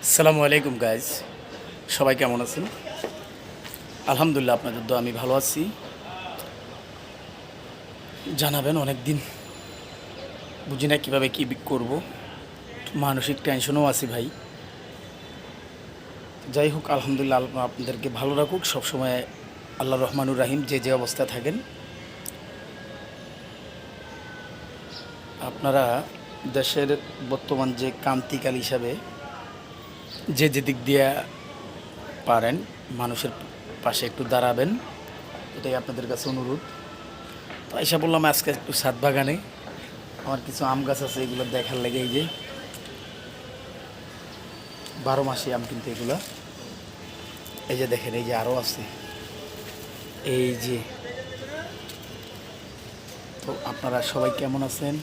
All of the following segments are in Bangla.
আসসালামু আলাইকুম গাইজ, সবাই কেমন আছেন? আলহামদুলিল্লাহ, আপনাদের তো আমি ভালো আছি। জানাবেন, অনেক দিন বুঝি না কীভাবে কী করব, মানসিক টেনশনও আছি ভাই। যাই হোক, আলহামদুলিল্লাহ, আল্লাহ আপনাদেরকে ভালো রাখুক সবসময়। আল্লাহ রহমানুর রাহিম, যে যে অবস্থায় থাকেন। আপনারা দেশের বর্তমান যে ক্রান্তিকাল হিসাবে যে যে দিক দিয়ে পারেন মানুষের পাশে একটু দাঁড়াবেন, এটাই আপনাদের কাছে অনুরোধ। তো এসে বললাম আজকে একটু ছাদ বাগানে, আমার কিছু আম গাছ আছে, এগুলো দেখার লেগে। এই যে 12 মাসি আম, কিন্তু এগুলা এই যে দেখেন, এই যে আরও আছে, এই যে। তো আপনারা সবাই কেমন আছেন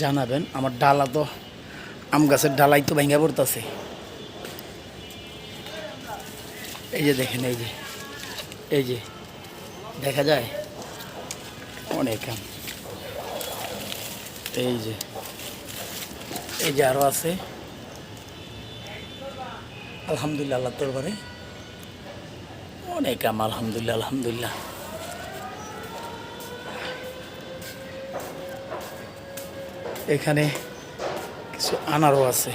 জানাবেন। আমার ডালা তো, আম গাছের ডালাই তো ভেঙে পড়তেছে। এই যে দেখেন, এই যে, এই যে দেখা যায় অনেক আম। এই যে, এই যে আরও আছে। আলহামদুলিল্লাহ, আল্লাহ দরবারে অনেক আম, আলহামদুলিল্লাহ আলহামদুলিল্লাহ। এখানে কিছু আনারও আছে।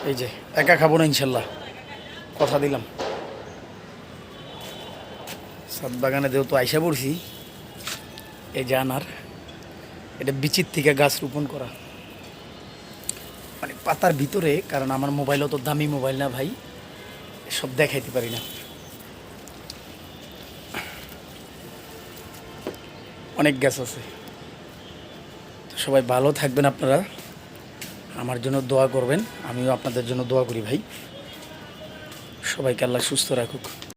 এই যে, একা খাবো না ইনশাল্লাহ, কথা দিলাম। ছাদ বাগানে যেহেতু আইসা পড়ছি, এই যে আনার, এটা বিচির থেকে গাছ রোপণ করা, মানে পাতার ভিতরে। কারণ আমার মোবাইলও তো দামি মোবাইল না ভাই, সব দেখাইতে পারি না। অনেক গাছ আছে। তো সবাই ভালো থাকবেন, আপনারা আমার জন্য দোয়া করবেন, আমিও আপনাদের জন্য দোয়া করি ভাই। সবাইকে আল্লাহ সুস্থ রাখুক।